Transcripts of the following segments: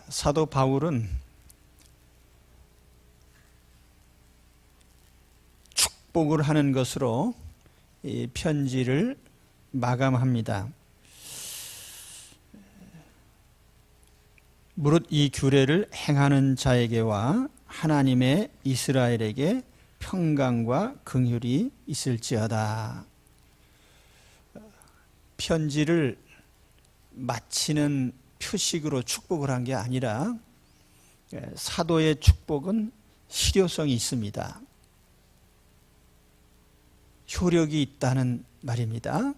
사도 바울은 축복을 하는 것으로 이 편지를 마감합니다. 무릇 이 규례를 행하는 자에게와 하나님의 이스라엘에게 평강과 긍휼이 있을지어다. 편지를 마치는 표식으로 축복을 한 게 아니라 사도의 축복은 실효성이 있습니다. 효력이 있다는 말입니다.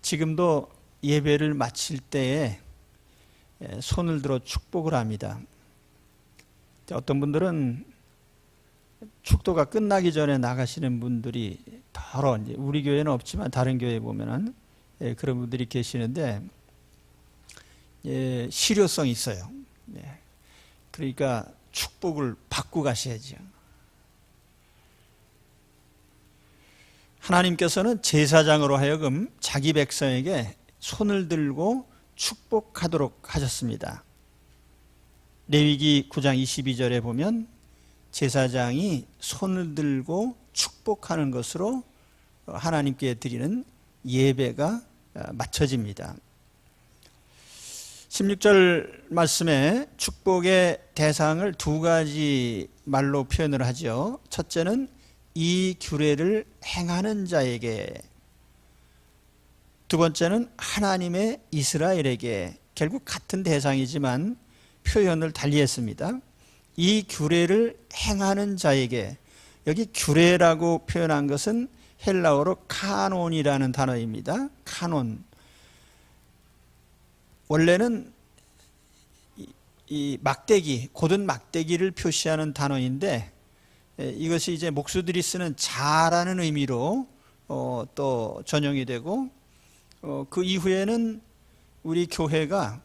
지금도 예배를 마칠 때에 손을 들어 축복을 합니다. 어떤 분들은 축도가 끝나기 전에 나가시는 분들이 더러, 이제 우리 교회는 없지만 다른 교회에 보면은 그런 분들이 계시는데 실효성이 있어요. 그러니까 축복을 받고 가셔야죠. 하나님께서는 제사장으로 하여금 자기 백성에게 손을 들고 축복하도록 하셨습니다. 레위기 9장 22절에 보면 제사장이 손을 들고 축복하는 것으로 하나님께 드리는 예배가 마쳐집니다. 16절 말씀에 축복의 대상을 두 가지 말로 표현을 하죠. 첫째는 이 규례를 행하는 자에게, 두 번째는 하나님의 이스라엘에게. 결국 같은 대상이지만 표현을 달리했습니다. 이 규례를 행하는 자에게, 여기 규례라고 표현한 것은 헬라어로 카논이라는 단어입니다. 카논. 원래는 이 막대기, 곧은 막대기를 표시하는 단어인데 이것이 이제 목수들이 쓰는 자라는 의미로 또 전용이 되고 그 이후에는 우리 교회가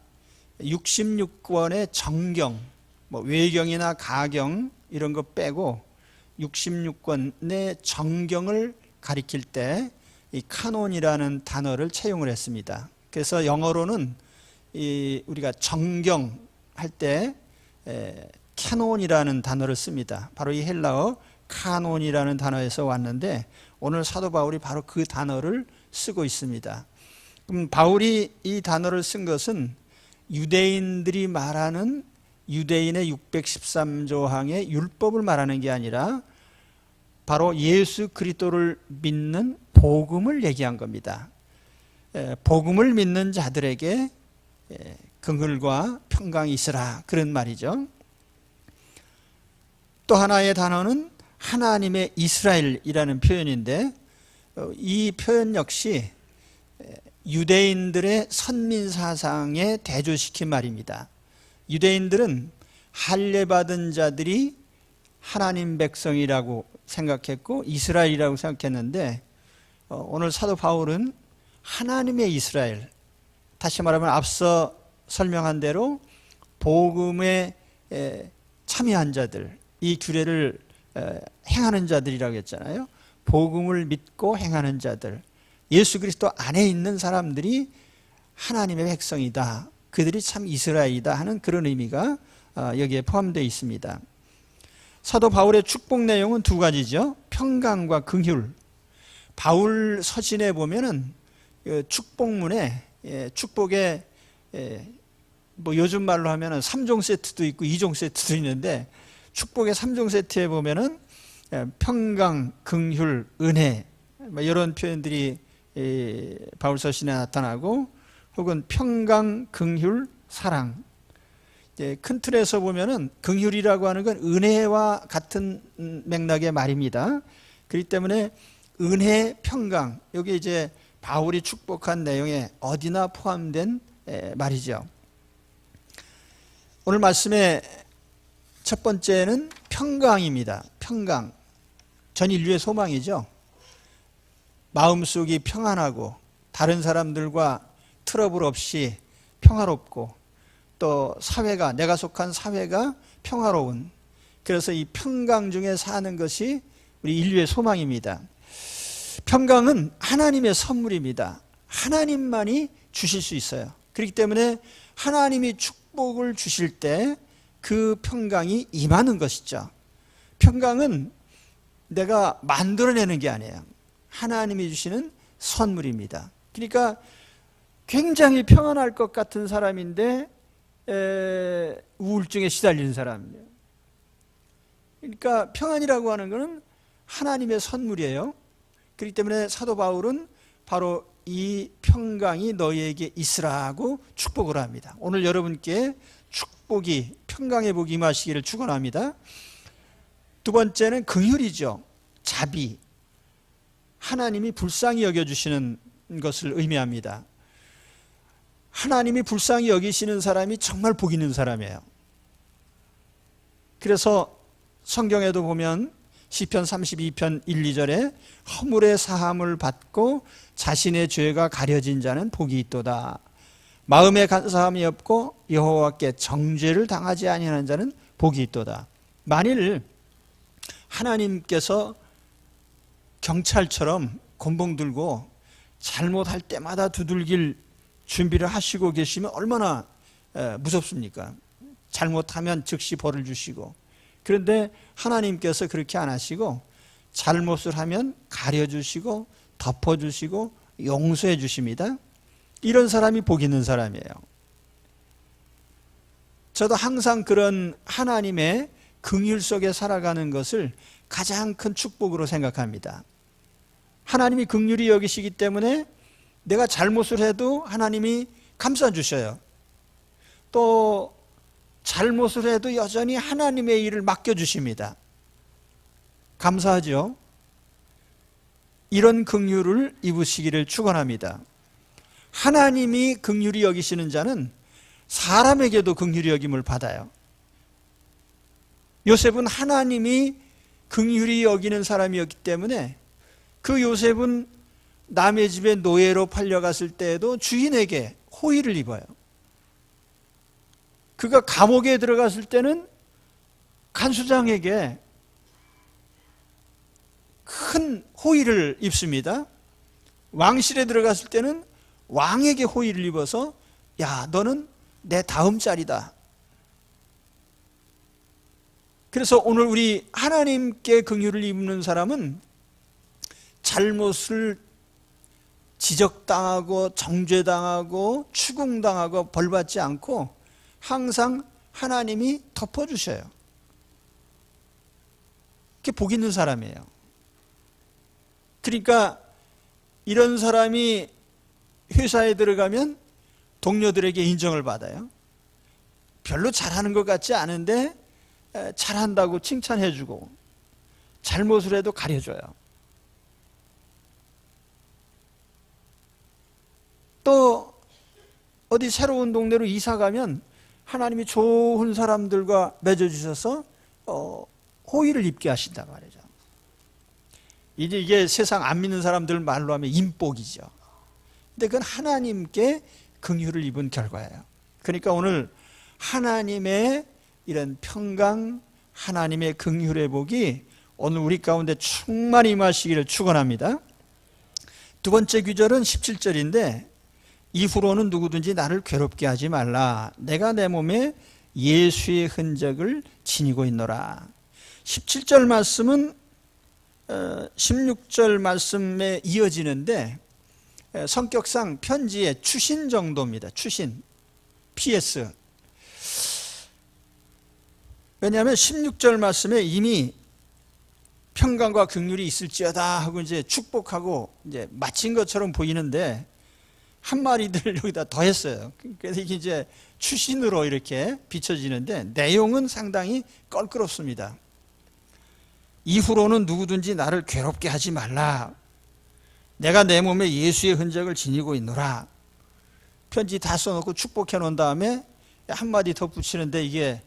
66권의 정경, 외경이나 가경 이런 거 빼고 66권의 정경을 가리킬 때 이 카논이라는 단어를 채용을 했습니다. 그래서 영어로는 우리가 정경 할 때 캐논이라는 단어를 씁니다. 바로 이 헬라어 카논이라는 단어에서 왔는데 오늘 사도 바울이 바로 그 단어를 쓰고 있습니다. 그럼 바울이 이 단어를 쓴 것은 유대인들이 말하는 유대인의 613조항의 율법을 말하는 게 아니라 바로 예수 그리스도를 믿는 복음을 얘기한 겁니다. 복음을 믿는 자들에게 긍휼과 평강이 있으라, 그런 말이죠. 또 하나의 단어는 하나님의 이스라엘이라는 표현인데 이 표현 역시 유대인들의 선민사상에 대조시킨 말입니다. 유대인들은 할례받은 자들이 하나님 백성이라고 생각했고 이스라엘이라고 생각했는데 오늘 사도 바울은 하나님의 이스라엘, 다시 말하면 앞서 설명한 대로 복음에 참여한 자들, 이 규례를 행하는 자들이라고 했잖아요. 복음을 믿고 행하는 자들, 예수 그리스도 안에 있는 사람들이 하나님의 백성이다, 그들이 참 이스라엘이다 하는 그런 의미가 여기에 포함되어 있습니다. 사도 바울의 축복 내용은 두 가지죠. 평강과 긍휼. 바울 서신에 보면은 축복문에 축복에 요즘 말로 하면은 3종 세트도 있고 2종 세트도 있는데 축복의 3종 세트에 보면은 평강, 긍휼, 은혜 이런 표현들이 바울 서신에 나타나고 혹은 평강, 긍휼, 사랑. 큰 틀에서 보면은 긍휼이라고 하는 건 은혜와 같은 맥락의 말입니다. 그렇기 때문에 은혜, 평강, 여기 이제 바울이 축복한 내용에 어디나 포함된 말이죠. 오늘 말씀의 첫 번째는 평강입니다. 평강. 전 인류의 소망이죠. 마음속이 평안하고 다른 사람들과 트러블 없이 평화롭고 또 사회가, 내가 속한 사회가 평화로운, 그래서 이 평강 중에 사는 것이 우리 인류의 소망입니다. 평강은 하나님의 선물입니다. 하나님만이 주실 수 있어요. 그렇기 때문에 하나님이 축복을 주실 때 그 평강이 임하는 것이죠. 평강은 내가 만들어내는 게 아니에요. 하나님이 주시는 선물입니다. 그러니까 굉장히 평안할 것 같은 사람인데 우울증에 시달리는 사람이에요. 그러니까 평안이라고 하는 것은 하나님의 선물이에요. 그렇기 때문에 사도 바울은 바로 이 평강이 너희에게 있으라고 축복을 합니다. 오늘 여러분께 축복이, 평강의 복이 임하시기를 축원합니다. 두 번째는 긍휼이죠. 자비. 하나님이 불쌍히 여겨주시는 것을 의미합니다. 하나님이 불쌍히 여기시는 사람이 정말 복 있는 사람이에요. 그래서 성경에도 보면 시편 32편 1, 2절에 허물의 사함을 받고 자신의 죄가 가려진 자는 복이 있도다. 마음에 간사함이 없고 여호와께 정죄를 당하지 아니하는 자는 복이 있도다. 만일 하나님께서 경찰처럼 곤봉 들고 잘못할 때마다 두들길 준비를 하시고 계시면 얼마나 무섭습니까? 잘못하면 즉시 벌을 주시고. 그런데 하나님께서 그렇게 안 하시고 잘못을 하면 가려주시고 덮어주시고 용서해 주십니다. 이런 사람이 복 있는 사람이에요. 저도 항상 그런 하나님의 긍휼 속에 살아가는 것을 가장 큰 축복으로 생각합니다. 하나님이 긍휼히 여기시기 때문에 내가 잘못을 해도 하나님이 감싸주셔요. 또 잘못을 해도 여전히 하나님의 일을 맡겨주십니다. 감사하죠? 이런 긍휼을 입으시기를 축원합니다. 하나님이 긍휼히 여기시는 자는 사람에게도 긍휼히 여김을 받아요. 요셉은 하나님이 긍휼히 여기는 사람이었기 때문에 그 요셉은 남의 집에 노예로 팔려갔을 때에도 주인에게 호의를 입어요. 그가 감옥에 들어갔을 때는 간수장에게 큰 호의를 입습니다. 왕실에 들어갔을 때는 왕에게 호의를 입어서 야, 너는 내 다음 자리다. 그래서 오늘 우리 하나님께 긍휼을 입는 사람은 잘못을 지적당하고 정죄당하고 추궁당하고 벌받지 않고 항상 하나님이 덮어주셔요. 그게 복 있는 사람이에요. 그러니까 이런 사람이 회사에 들어가면 동료들에게 인정을 받아요. 별로 잘하는 것 같지 않은데 잘한다고 칭찬해주고 잘못을 해도 가려줘요. 또 어디 새로운 동네로 이사 가면 하나님이 좋은 사람들과 맺어주셔서 호의를 입게 하신단 말이죠. 이제 이게 세상 안 믿는 사람들 말로 하면 인복이죠. 근데 그건 하나님께 긍휼을 입은 결과예요. 그러니까 오늘 하나님의 이런 평강, 하나님의 긍휼의 복이 오늘 우리 가운데 충만히 임하시기를 축원합니다. 두 번째 규절은 17절인데 이후로는 누구든지 나를 괴롭게 하지 말라. 내가 내 몸에 예수의 흔적을 지니고 있노라. 17절 말씀은 16절 말씀에 이어지는데 성격상 편지의 추신 정도입니다. 추신, PS. 왜냐하면 16절 말씀에 이미 평강과 긍휼이 있을지어다 하고 이제 축복하고 이제 마친 것처럼 보이는데 한 마리들 여기다 더했어요. 그래서 이게 이제 추신으로 이렇게 비춰지는데 내용은 상당히 껄끄럽습니다. 이후로는 누구든지 나를 괴롭게 하지 말라. 내가 내 몸에 예수의 흔적을 지니고 있노라. 편지 다 써놓고 축복해 놓은 다음에 한마디 더 붙이는데 이게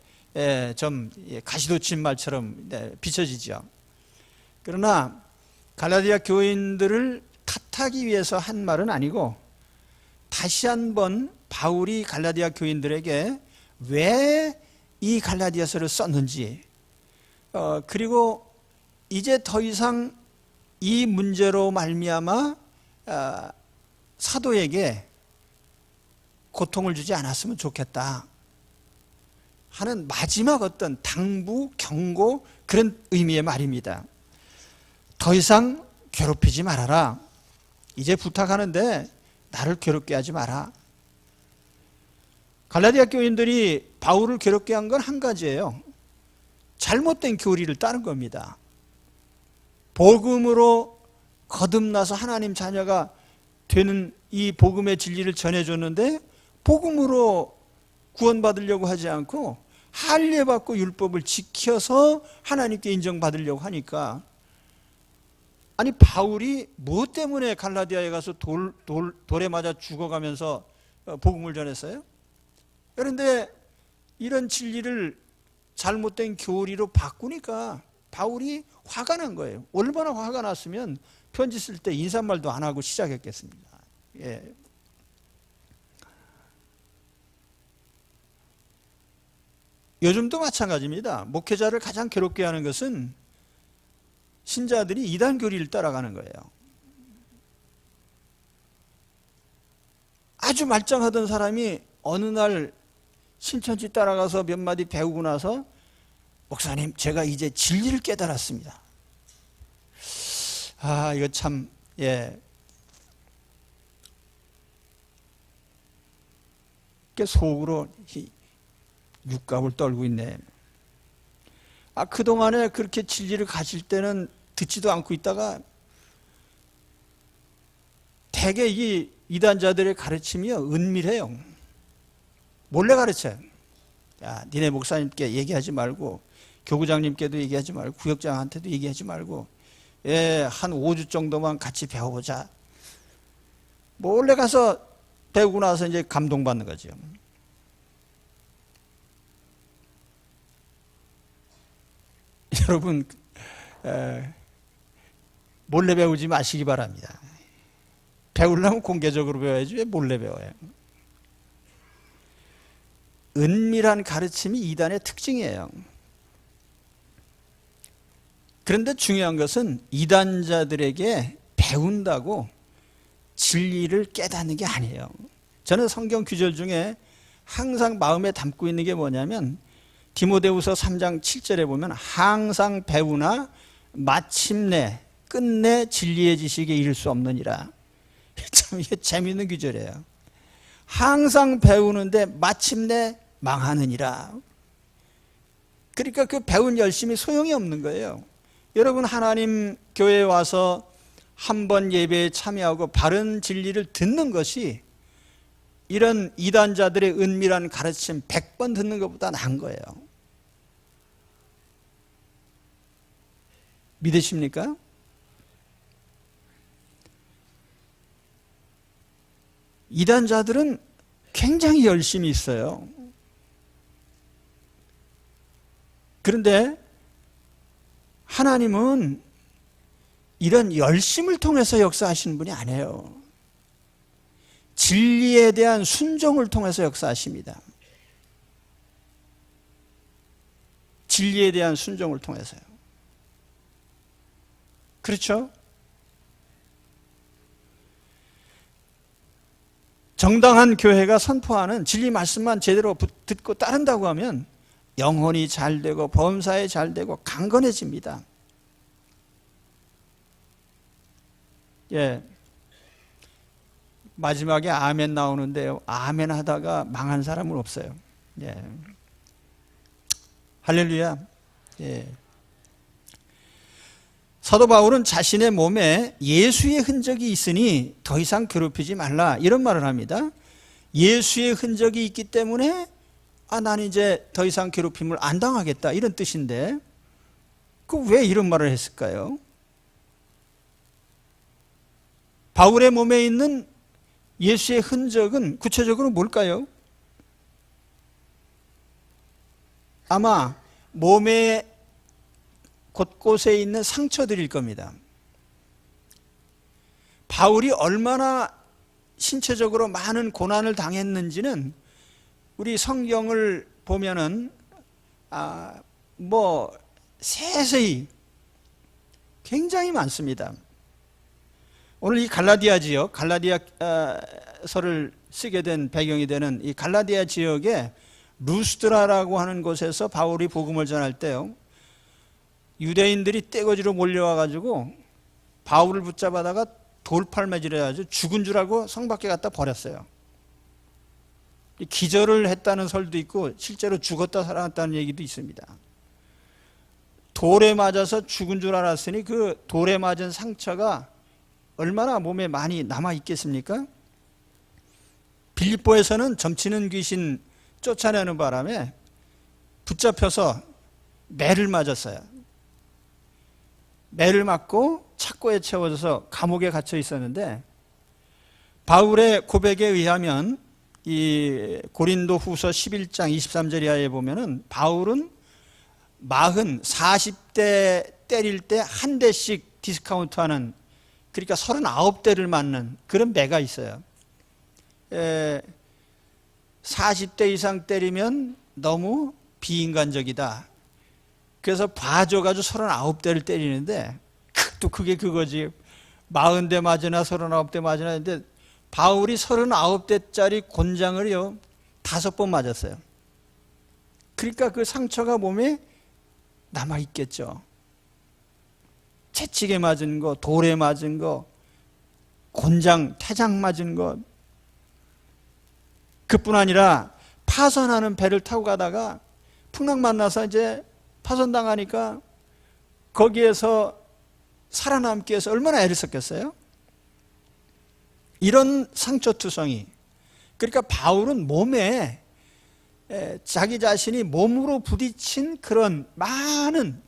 좀 가시돋친 말처럼 비춰지죠. 그러나 갈라디아 교인들을 탓하기 위해서 한 말은 아니고 다시 한번 바울이 갈라디아 교인들에게 왜 이 갈라디아서를 썼는지 그리고 이제 더 이상 이 문제로 말미암아 사도에게 고통을 주지 않았으면 좋겠다 하는 마지막 어떤 당부, 경고 그런 의미의 말입니다. 더 이상 괴롭히지 말아라. 이제 부탁하는데 나를 괴롭게 하지 마라. 갈라디아 교인들이 바울을 괴롭게 한 건 한 가지예요. 잘못된 교리를 따른 겁니다. 복음으로 거듭나서 하나님 자녀가 되는 이 복음의 진리를 전해줬는데 복음으로 구원받으려고 하지 않고 할례받고 율법을 지켜서 하나님께 인정받으려고 하니까, 아니 바울이 무엇 때문에 갈라디아에 가서 돌에 맞아 죽어가면서 복음을 전했어요? 그런데 이런 진리를 잘못된 교리로 바꾸니까 바울이 화가 난 거예요. 얼마나 화가 났으면 편지 쓸 때 인사말도 안 하고 시작했겠습니다. 예. 요즘도 마찬가지입니다. 목회자를 가장 괴롭게 하는 것은 신자들이 이단 교리를 따라가는 거예요. 아주 말짱하던 사람이 어느 날 신천지 따라가서 몇 마디 배우고 나서 목사님, 제가 이제 진리를 깨달았습니다. 아, 이거 참, 예. 속으로 육갑을 떨고 있네. 아, 그동안에 그렇게 진리를 가질 때는 듣지도 않고 있다가 대개 이 이단자들의 가르침이 은밀해요. 몰래 가르쳐요. 야, 니네 목사님께 얘기하지 말고, 교구장님께도 얘기하지 말고, 구역장한테도 얘기하지 말고, 예, 한 5주 정도만 같이 배워보자. 몰래 가서 배우고 나서 이제 감동받는 거죠. 여러분, 몰래 배우지 마시기 바랍니다. 배우려면 공개적으로 배워야지 왜 몰래 배워요? 은밀한 가르침이 이단의 특징이에요. 그런데 중요한 것은 이단자들에게 배운다고 진리를 깨닫는 게 아니에요. 저는 성경 구절 중에 항상 마음에 담고 있는 게 뭐냐면 디모데후서 3장 7절에 보면 항상 배우나 마침내 끝내 진리의 지식에 이를 수 없느니라. 참 이게 재미있는 구절이에요. 항상 배우는데 마침내 망하느니라. 그러니까 그 배운 열심이 소용이 없는 거예요. 여러분, 하나님 교회에 와서 한 번 예배에 참여하고 바른 진리를 듣는 것이 이런 이단자들의 은밀한 가르침 100번 듣는 것보다 나은 거예요. 믿으십니까? 이단자들은 굉장히 열심히 있어요. 그런데 하나님은 이런 열심을 통해서 역사하시는 분이 아니에요. 진리에 대한 순종을 통해서 역사하십니다. 진리에 대한 순종을 통해서요. 그렇죠? 정당한 교회가 선포하는 진리 말씀만 제대로 듣고 따른다고 하면 영혼이 잘 되고 범사에 잘 되고 강건해집니다. 예. 마지막에 아멘 나오는데요. 아멘 하다가 망한 사람은 없어요. 예. 할렐루야. 예. 사도 바울은 자신의 몸에 예수의 흔적이 있으니 더 이상 괴롭히지 말라, 이런 말을 합니다. 예수의 흔적이 있기 때문에 난 이제 더 이상 괴롭힘을 안 당하겠다, 이런 뜻인데 그 왜 이런 말을 했을까요? 바울의 몸에 있는 예수의 흔적은 구체적으로 뭘까요? 아마 몸의 곳곳에 있는 상처들일 겁니다. 바울이 얼마나 신체적으로 많은 고난을 당했는지는 우리 성경을 보면은 세세히 굉장히 많습니다. 오늘 이 갈라디아 지역, 갈라디아서를 쓰게 된 배경이 되는 이 갈라디아 지역에 루스드라라고 하는 곳에서 바울이 복음을 전할 때요, 유대인들이 떼거지로 몰려와가지고 바울을 붙잡아다가 돌팔매질을 해가지고 죽은 줄 알고 성 밖에 갖다 버렸어요. 기절을 했다는 설도 있고 실제로 죽었다 살아났다는 얘기도 있습니다. 돌에 맞아서 죽은 줄 알았으니 그 돌에 맞은 상처가 얼마나 몸에 많이 남아 있겠습니까? 빌립보에서는 점치는 귀신 쫓아내는 바람에 붙잡혀서 매를 맞았어요. 매를 맞고 착고에 채워져서 감옥에 갇혀 있었는데, 바울의 고백에 의하면 이 고린도 후서 11장 23절 이하에 보면은 바울은 40대 때릴 때 한 대씩 디스카운트하는, 그러니까 39대를 맞는 그런 매가 있어요. 40대 이상 때리면 너무 비인간적이다. 그래서 봐줘가지고 39대를 때리는데, 또 그게 그거지. 40대 맞으나 39대 맞으나 했는데, 바울이 39대짜리 곤장을요 5번 맞았어요. 그러니까 그 상처가 몸에 남아있겠죠. 채찍에 맞은 거, 돌에 맞은 거, 곤장, 태장 맞은 것. 그뿐 아니라 파선하는 배를 타고 가다가 풍랑 만나서 이제 파선당하니까 거기에서 살아남기 위해서 얼마나 애를 썼겠어요? 이런 상처투성이. 그러니까 바울은 몸에 자기 자신이 몸으로 부딪힌 그런 많은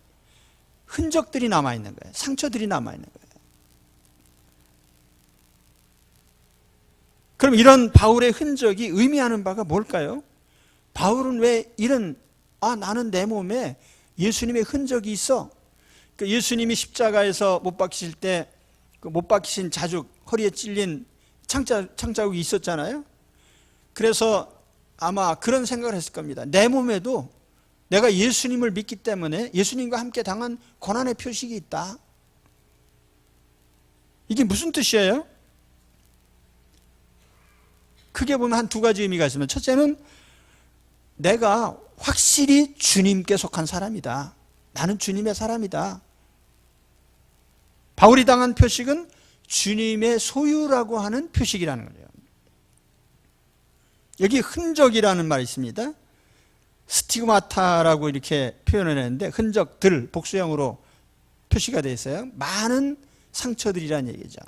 흔적들이 남아있는 거예요. 상처들이 남아있는 거예요. 그럼 이런 바울의 흔적이 의미하는 바가 뭘까요? 바울은 왜 이런, 나는 내 몸에 예수님의 흔적이 있어. 예수님이 십자가에서 못 박히실 때 그 못 박히신 자죽, 허리에 찔린 창자국이 있었잖아요. 그래서 아마 그런 생각을 했을 겁니다. 내 몸에도 내가 예수님을 믿기 때문에 예수님과 함께 당한 고난의 표식이 있다. 이게 무슨 뜻이에요? 크게 보면 한 두 가지 의미가 있습니다. 첫째는 내가 확실히 주님께 속한 사람이다. 나는 주님의 사람이다. 바울이 당한 표식은 주님의 소유라고 하는 표식이라는 거예요. 여기 흔적이라는 말이 있습니다. 스티그마타라고 이렇게 표현을 했는데, 흔적들 복수형으로 표시가 되어 있어요. 많은 상처들이라는 얘기죠.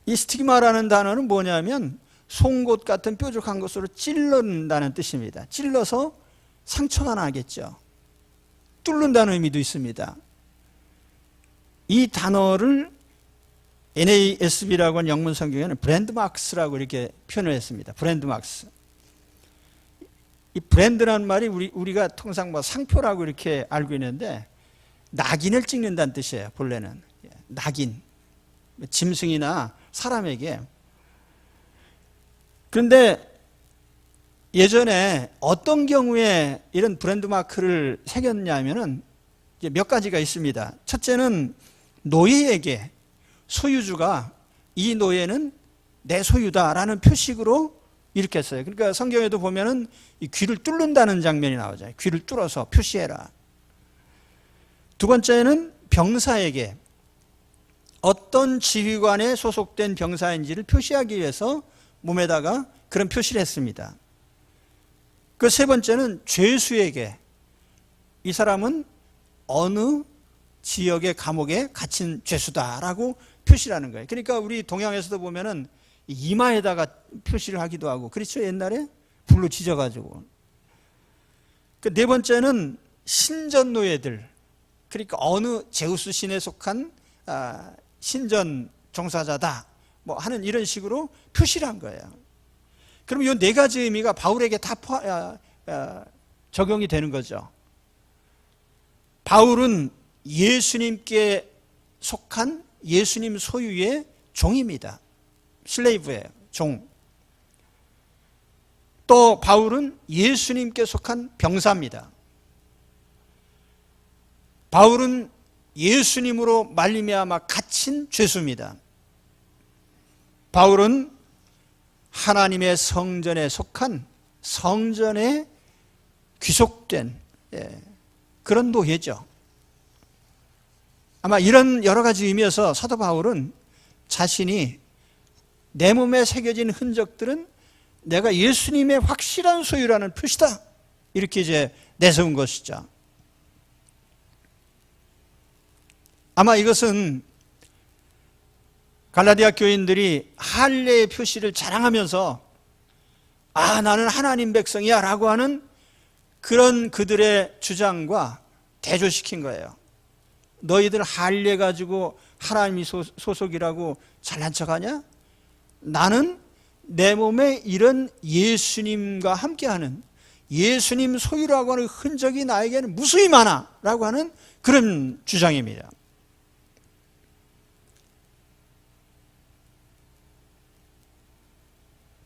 이 스티그마라는 단어는 뭐냐면 송곳 같은 뾰족한 것으로 찔른다는 뜻입니다. 찔러서 상처가 나겠죠. 뚫는다는 의미도 있습니다. 이 단어를 NASB라고 하는 영문 성경에는 브랜드마크스라고 이렇게 표현을 했습니다. 브랜드마크스. 이 브랜드라는 말이 우리가 통상 뭐 상표라고 이렇게 알고 있는데, 낙인을 찍는다는 뜻이에요. 본래는 낙인, 짐승이나 사람에게. 그런데 예전에 어떤 경우에 이런 브랜드 마크를 새겼냐면은 몇 가지가 있습니다. 첫째는 노예에게 소유주가 이 노예는 내 소유다라는 표식으로 이렇게 했어요. 그러니까 성경에도 보면은 이 귀를 뚫는다는 장면이 나오죠. 귀를 뚫어서 표시해라. 두 번째는 병사에게, 어떤 지휘관에 소속된 병사인지를 표시하기 위해서 몸에다가 그런 표시를 했습니다. 그 세 번째는 죄수에게, 이 사람은 어느 지역의 감옥에 갇힌 죄수다라고 표시를 하는 거예요. 그러니까 우리 동양에서도 보면은 이마에다가 표시를 하기도 하고, 그렇죠? 옛날에 불로 지져가지고. 그 네 번째는 신전 노예들, 그러니까 어느 제우스 신에 속한 신전 종사자다 뭐 하는 이런 식으로 표시를 한 거예요. 그럼 이 네 가지 의미가 바울에게 다 적용이 되는 거죠. 바울은 예수님께 속한 예수님 소유의 종입니다. 슬레이브예요. 종. 또 바울은 예수님께 속한 병사입니다. 바울은 예수님으로 말미암아 갇힌 죄수입니다. 바울은 하나님의 성전에 속한 성전에 귀속된 그런 노예죠. 아마 이런 여러 가지 의미에서 사도 바울은 자신이 내 몸에 새겨진 흔적들은 내가 예수님의 확실한 소유라는 표시다, 이렇게 이제 내세운 것이죠. 아마 이것은 갈라디아 교인들이 할례의 표시를 자랑하면서 나는 하나님 백성이야 라고 하는 그런 그들의 주장과 대조시킨 거예요. 너희들 할례 가지고 하나님이 소속이라고 잘난 척하냐? 나는 내 몸에 이런 예수님과 함께하는 예수님 소유라고 하는 흔적이 나에게는 무수히 많아 라고 하는 그런 주장입니다.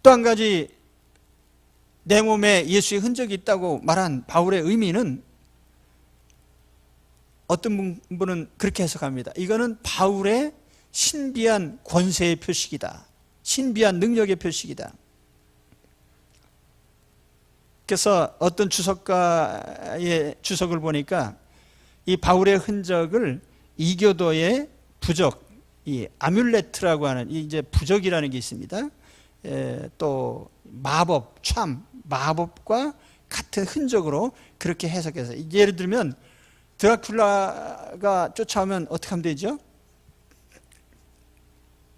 또 한 가지 내 몸에 예수의 흔적이 있다고 말한 바울의 의미는 어떤 분은 그렇게 해석합니다. 이거는 바울의 신비한 권세의 표식이다, 신비한 능력의 표식이다. 그래서 어떤 주석가의 주석을 보니까 이 바울의 흔적을 이교도의 부적, 이 아뮬레트라고 하는 이제 부적이라는 게 있습니다. 또 마법, 마법과 같은 흔적으로 그렇게 해석해서, 예를 들면 드라큘라가 쫓아오면 어떻게 하면 되죠?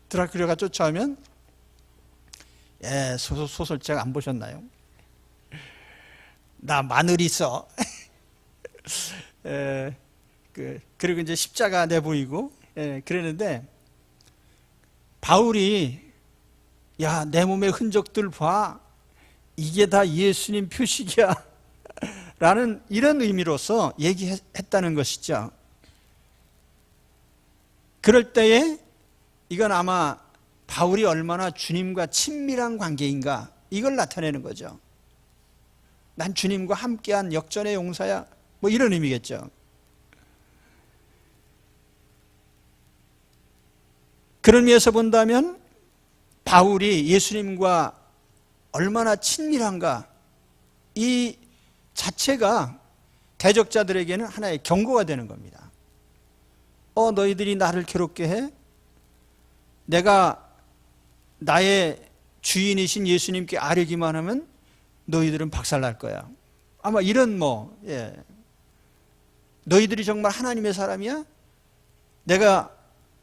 드라큘라가 쫓아오면 소설책 안 보셨나요? 나 마늘 있어. 그리고 이제 십자가 내보이고 그러는데 바울이 내 몸의 흔적들 봐, 이게 다 예수님 표식이야 라는 이런 의미로서 얘기했다는 것이죠. 그럴 때에 이건 아마 바울이 얼마나 주님과 친밀한 관계인가, 이걸 나타내는 거죠. 난 주님과 함께한 역전의 용사야, 뭐 이런 의미겠죠. 그런 의미에서 본다면 바울이 예수님과 얼마나 친밀한가, 이 자체가 대적자들에게는 하나의 경고가 되는 겁니다. 너희들이 나를 괴롭게 해? 내가 나의 주인이신 예수님께 아뢰기만 하면 너희들은 박살날 거야. 아마 이런 너희들이 정말 하나님의 사람이야? 내가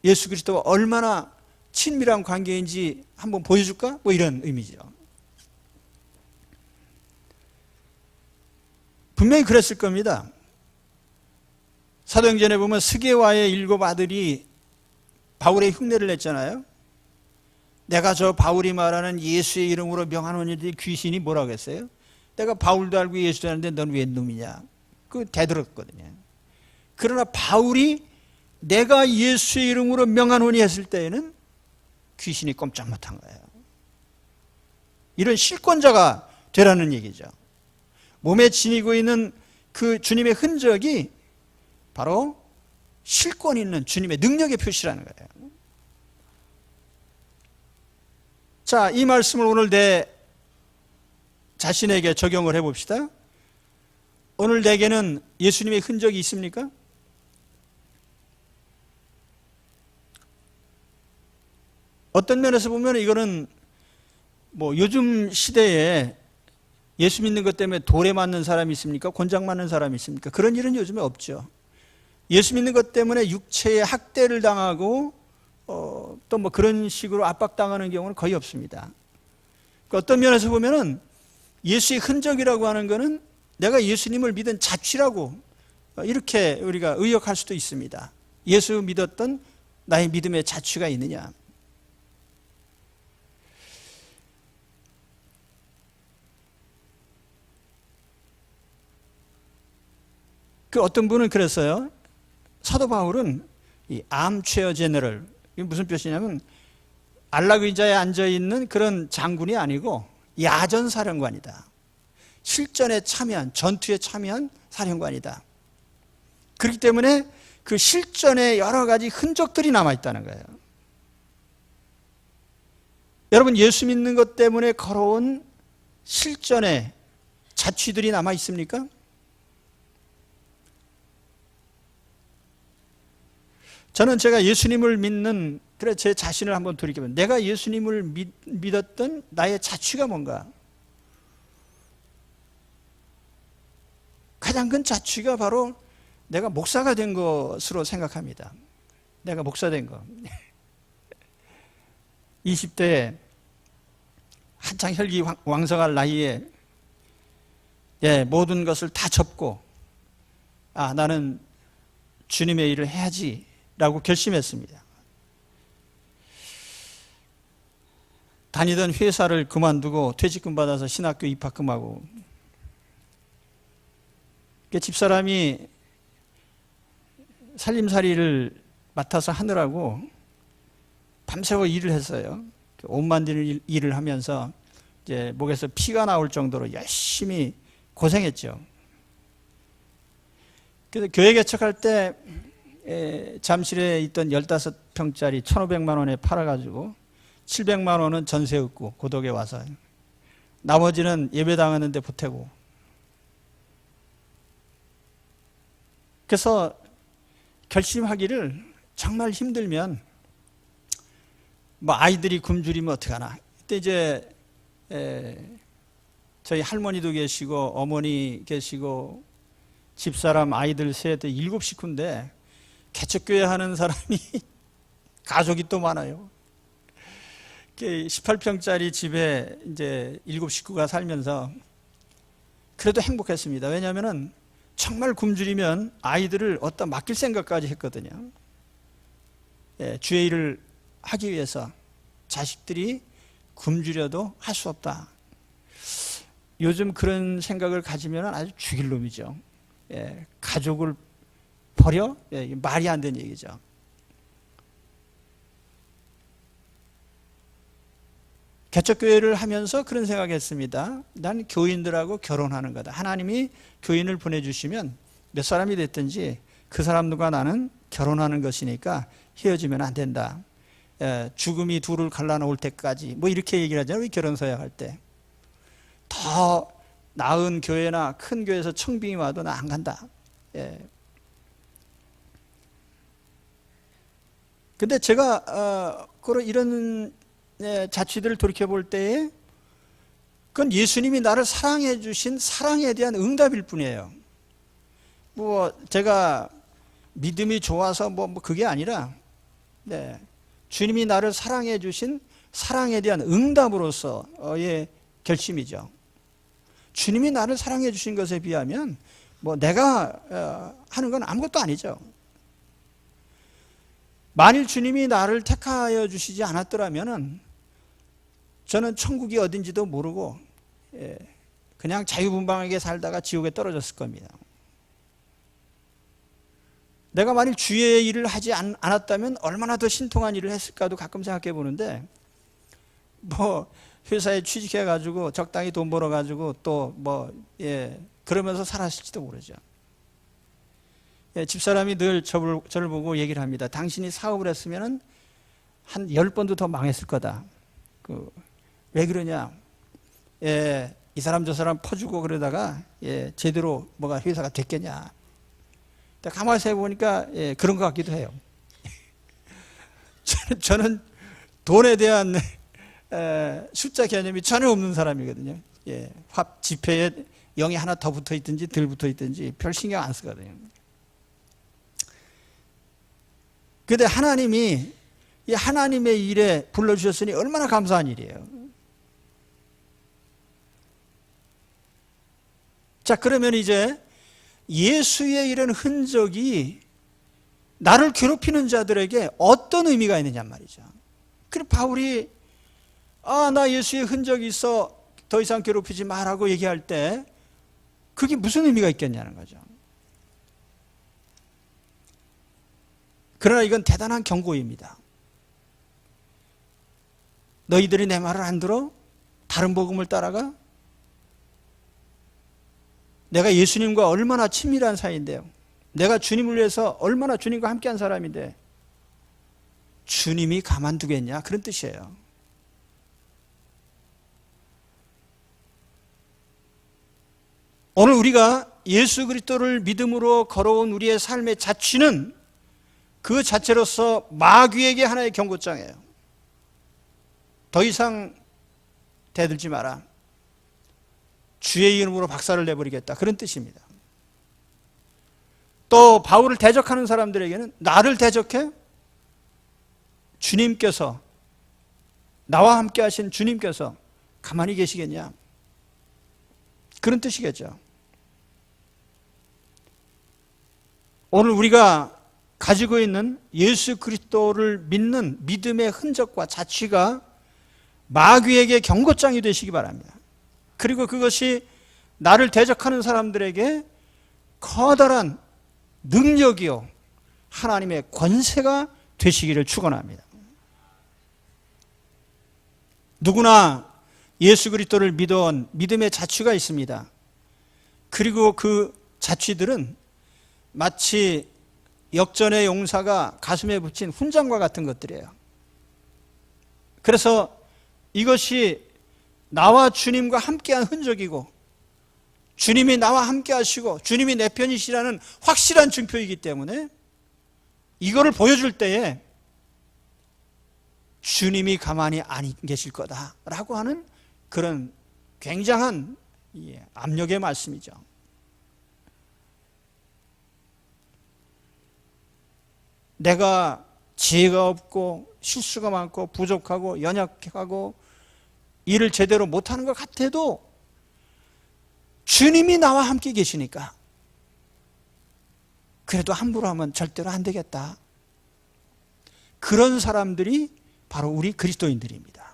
예수 그리스도와 얼마나 친밀한 관계인지 한번 보여줄까? 뭐 이런 의미죠. 분명히 그랬을 겁니다. 사도행전에 보면 스게와의 7 아들이 바울의 흉내를 냈잖아요. 내가 저 바울이 말하는 예수의 이름으로 명하노니, 귀신이 뭐라고 했어요? 내가 바울도 알고 예수도 아는데 넌 웬 놈이냐? 그 대들었거든요. 그러나 바울이 내가 예수의 이름으로 명하노니 했을 때에는 귀신이 꼼짝 못한 거예요. 이런 실권자가 되라는 얘기죠. 몸에 지니고 있는 그 주님의 흔적이 바로 실권 있는 주님의 능력의 표시라는 거예요. 자, 이 말씀을 오늘 내 자신에게 적용을 해봅시다. 오늘 내게는 예수님의 흔적이 있습니까? 어떤 면에서 보면 이거는 요즘 시대에 예수 믿는 것 때문에 돌에 맞는 사람이 있습니까? 곤장 맞는 사람이 있습니까? 그런 일은 요즘에 없죠. 예수 믿는 것 때문에 육체의 학대를 당하고 또 그런 식으로 압박당하는 경우는 거의 없습니다. 그러니까 어떤 면에서 보면은 예수의 흔적이라고 하는 것은 내가 예수님을 믿은 자취라고 이렇게 우리가 의역할 수도 있습니다. 예수 믿었던 나의 믿음의 자취가 있느냐. 그 어떤 분은 그랬어요. 사도 바울은 이 암체어 제너럴, 이게 무슨 뜻이냐면 안락 의자에 앉아있는 그런 장군이 아니고 야전 사령관이다. 실전에 참여한, 전투에 참여한 사령관이다. 그렇기 때문에 그 실전에 여러 가지 흔적들이 남아있다는 거예요. 여러분, 예수 믿는 것 때문에 걸어온 실전에 자취들이 남아있습니까? 저는 제가 예수님을 믿는, 그래, 제 자신을 한번 돌이켜보면, 내가 예수님을 믿었던 나의 자취가 뭔가? 가장 큰 자취가 바로 내가 목사가 된 것으로 생각합니다. 내가 목사 된 거. 20대에 한창 혈기왕성할 나이에 모든 것을 다 접고 나는 주님의 일을 해야지 라고 결심했습니다. 다니던 회사를 그만두고 퇴직금 받아서 신학교 입학금하고, 집사람이 살림살이를 맡아서 하느라고 밤새워 일을 했어요. 옷 만드는 일을 하면서 이제 목에서 피가 나올 정도로 열심히 고생했죠. 그래서 교회 개척할 때 잠실에 있던 15평짜리 1,500만 원에 팔아가지고 700만 원은 전세 얻고 고독에 와서, 나머지는 예배 당하는데 보태고, 그래서 결심하기를 정말 힘들면 아이들이 굶주리면 어떡하나. 그때 이제 저희 할머니도 계시고 어머니 계시고 집사람 아이들 셋 7식구인데 개척교회 하는 사람이 가족이 또 많아요. 18평짜리 집에 이제 7식구가 살면서 그래도 행복했습니다. 왜냐하면은 정말 굶주리면 아이들을 어디다 맡길 생각까지 했거든요. 주의 일을 하기 위해서 자식들이 굶주려도 할 수 없다. 요즘 그런 생각을 가지면 아주 죽일 놈이죠. 가족을 버려? 말이 안 되는 얘기죠. 개척교회를 하면서 그런 생각했습니다. 난 교인들하고 결혼하는 거다. 하나님이 교인을 보내주시면 몇 사람이 됐든지 그 사람들과 나는 결혼하는 것이니까 헤어지면 안 된다. 죽음이 둘을 갈라놓을 때까지 이렇게 얘기를 하잖아요. 결혼 서약할 때. 더 나은 교회나 큰 교회에서 청빙이 와도 나 안 간다. 근데 제가 이런 자취들을 돌이켜볼 때에 그건 예수님이 나를 사랑해 주신 사랑에 대한 응답일 뿐이에요. 제가 믿음이 좋아서 그게 아니라 주님이 나를 사랑해 주신 사랑에 대한 응답으로서의 결심이죠. 주님이 나를 사랑해 주신 것에 비하면 내가 하는 건 아무것도 아니죠. 만일 주님이 나를 택하여 주시지 않았더라면 저는 천국이 어딘지도 모르고 그냥 자유분방하게 살다가 지옥에 떨어졌을 겁니다. 내가 만일 주의 일을 하지 않았다면 얼마나 더 신통한 일을 했을까도 가끔 생각해 보는데, 회사에 취직해가지고 적당히 돈 벌어가지고 또 그러면서 살았을지도 모르죠. 집사람이 늘 저를 보고 얘기를 합니다. 당신이 사업을 했으면 한 10번도 더 망했을 거다. 왜 그러냐? 이 사람 저 사람 퍼주고 그러다가 제대로 회사가 됐겠냐? 가만히 생각해보니까 그런 것 같기도 해요. 저는 돈에 대한 숫자 개념이 전혀 없는 사람이거든요. 지폐에 0이 하나 더 붙어 있든지 덜 붙어 있든지 별 신경 안 쓰거든요. 그런데 하나님이 이 하나님의 일에 불러주셨으니 얼마나 감사한 일이에요. 자, 그러면 이제 예수의 이런 흔적이 나를 괴롭히는 자들에게 어떤 의미가 있느냐 말이죠. 그래서 바울이 나 예수의 흔적이 있어 더 이상 괴롭히지 말라고 얘기할 때 그게 무슨 의미가 있겠냐는 거죠. 그러나 이건 대단한 경고입니다. 너희들이 내 말을 안 들어? 다른 복음을 따라가? 내가 예수님과 얼마나 친밀한 사이인데요. 내가 주님을 위해서 얼마나 주님과 함께한 사람인데 주님이 가만두겠냐, 그런 뜻이에요. 오늘 우리가 예수 그리스도를 믿음으로 걸어온 우리의 삶의 자취는 그 자체로서 마귀에게 하나의 경고장이에요. 더 이상 대들지 마라. 주의 이름으로 박살을 내버리겠다, 그런 뜻입니다. 또 바울을 대적하는 사람들에게는 나를 대적해? 주님께서, 나와 함께 하신 주님께서 가만히 계시겠냐, 그런 뜻이겠죠. 오늘 우리가 가지고 있는 예수 그리스도를 믿는 믿음의 흔적과 자취가 마귀에게 경고장이 되시기 바랍니다. 그리고 그것이 나를 대적하는 사람들에게 커다란 능력이요, 하나님의 권세가 되시기를 축원합니다. 누구나 예수 그리스도를 믿어온 믿음의 자취가 있습니다. 그리고 그 자취들은 마치 역전의 용사가 가슴에 붙인 훈장과 같은 것들이에요. 그래서 이것이 나와 주님과 함께한 흔적이고 주님이 나와 함께 하시고 주님이 내 편이시라는 확실한 증표이기 때문에 이거를 보여줄 때에 주님이 가만히 안 계실 거다라고 하는 그런 굉장한 압력의 말씀이죠. 내가 지혜가 없고 실수가 많고 부족하고 연약하고 일을 제대로 못하는 것 같아도 주님이 나와 함께 계시니까 그래도 함부로 하면 절대로 안 되겠다. 그런 사람들이 바로 우리 그리스도인들입니다.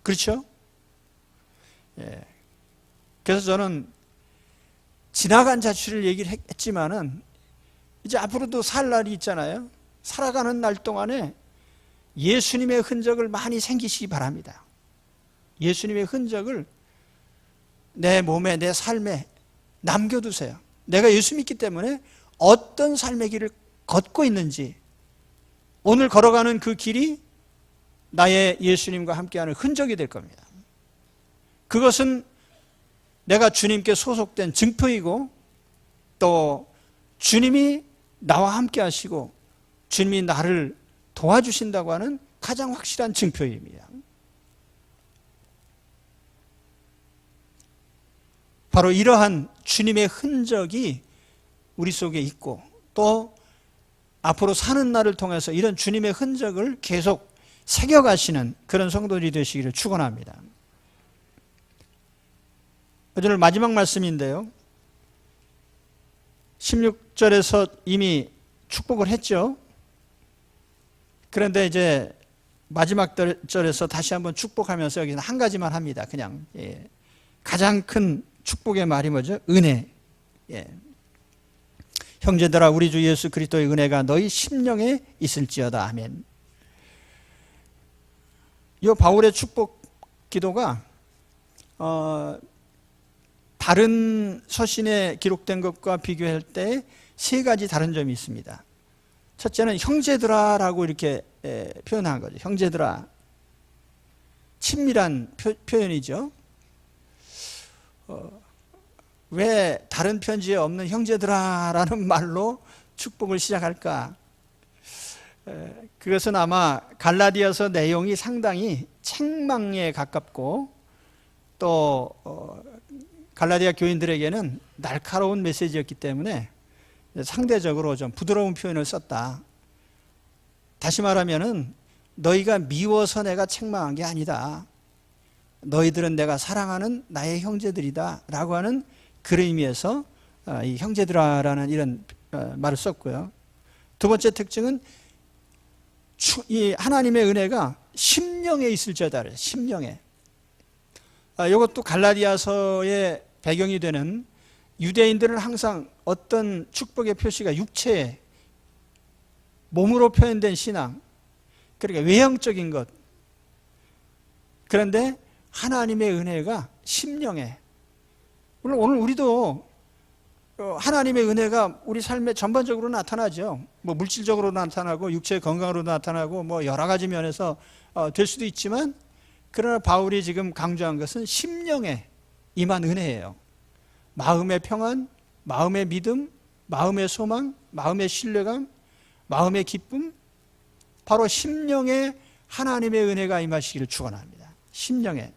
그렇죠? 예. 그래서 저는 지나간 자취를 얘기를 했지만은 이제 앞으로도 살 날이 있잖아요. 살아가는 날 동안에 예수님의 흔적을 많이 생기시기 바랍니다. 예수님의 흔적을 내 몸에, 내 삶에 남겨두세요. 내가 예수 믿기 때문에 어떤 삶의 길을 걷고 있는지, 오늘 걸어가는 그 길이 나의 예수님과 함께하는 흔적이 될 겁니다. 그것은 내가 주님께 소속된 증표이고 또 주님이 나와 함께 하시고 주님이 나를 도와주신다고 하는 가장 확실한 증표입니다. 바로 이러한 주님의 흔적이 우리 속에 있고 또 앞으로 사는 날을 통해서 이런 주님의 흔적을 계속 새겨가시는 그런 성도들이 되시기를 축원합니다. 오늘 마지막 말씀인데요. 16절에서 이미 축복을 했죠. 그런데 이제 마지막 절에서 다시 한번 축복하면서 여기서 한 가지만 합니다. 그냥 가장 큰 축복의 말이 뭐죠? 은혜. 형제들아 우리 주 예수 그리스도의 은혜가 너희 심령에 있을지어다. 아멘. 이 바울의 축복 기도가 다른 서신에 기록된 것과 비교할 때 세 가지 다른 점이 있습니다. 첫째는 형제들아라고 이렇게 표현한 거죠. 형제들아. 친밀한 표현이죠. 왜 다른 편지에 없는 형제들아라는 말로 축복을 시작할까? 그것은 아마 갈라디아서 내용이 상당히 책망에 가깝고 또 갈라디아 교인들에게는 날카로운 메시지였기 때문에 상대적으로 좀 부드러운 표현을 썼다. 다시 말하면은 너희가 미워서 내가 책망한 게 아니다. 너희들은 내가 사랑하는 나의 형제들이다 라고 하는 그런 의미에서 이 형제들아라는 이런 말을 썼고요. 두 번째 특징은 이 하나님의 은혜가 심령에 있을지어다. 심령에. 이것도 갈라디아서의 배경이 되는 유대인들은 항상 어떤 축복의 표시가 육체에 몸으로 표현된 신앙, 그러니까 외형적인 것. 그런데 하나님의 은혜가 심령에. 물론 오늘 우리도 하나님의 은혜가 우리 삶에 전반적으로 나타나죠. 뭐 물질적으로 나타나고 육체의 건강으로 나타나고 뭐 여러 가지 면에서 될 수도 있지만, 그러나 바울이 지금 강조한 것은 심령에 임한 은혜예요. 마음의 평안, 마음의 믿음, 마음의 소망, 마음의 신뢰감, 마음의 기쁨, 바로 심령에 하나님의 은혜가 임하시기를 축원합니다. 심령에.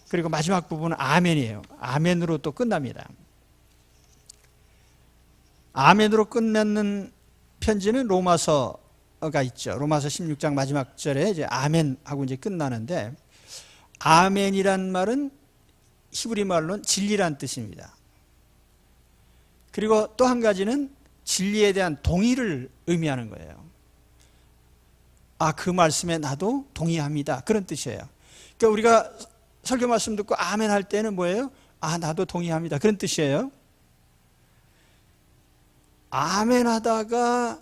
그리고 마지막 부분은 아멘이에요. 아멘으로 또 끝납니다. 아멘으로 끝내는 편지는 로마서가 있죠. 로마서 16장 마지막 절에 이제 아멘하고 이제 끝나는데, 아멘이란 말은 히브리 말로는 진리란 뜻입니다. 그리고 또 한 가지는 진리에 대한 동의를 의미하는 거예요. 아, 그 말씀에 나도 동의합니다. 그런 뜻이에요. 그러니까 우리가 설교 말씀 듣고 아멘 할 때는 뭐예요? 아, 나도 동의합니다. 그런 뜻이에요. 아멘 하다가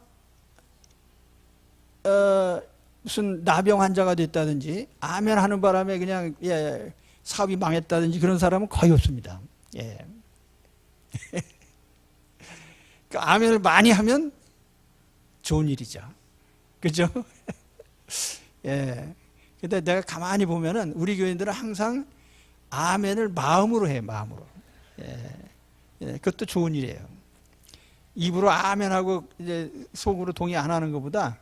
무슨 나병 환자가 됐다든지, 아멘 하는 바람에 그냥 사업이 망했다든지 그런 사람은 거의 없습니다. 예. 그러니까 아멘을 많이 하면 좋은 일이죠. 그죠? 예. 근데 내가 가만히 보면은 우리 교인들은 항상 아멘을 마음으로 해, 마음으로. 그것도 좋은 일이에요. 입으로 아멘하고 이제 속으로 동의 안 하는 것보다,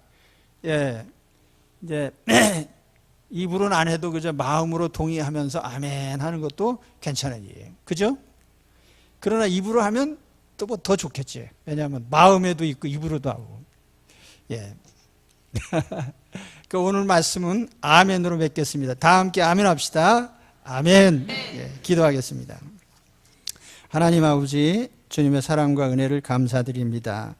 이제 입으로는 안 해도 그저 마음으로 동의하면서 아멘 하는 것도 괜찮은 일이에요. 그죠? 그러나 입으로 하면 또 뭐 더 좋겠지. 왜냐하면 마음에도 있고 입으로도 하고. 예. 그 오늘 말씀은 아멘으로 맺겠습니다. 다 함께 아멘 합시다. 아멘. 예, 기도하겠습니다. 하나님 아버지, 주님의 사랑과 은혜를 감사드립니다.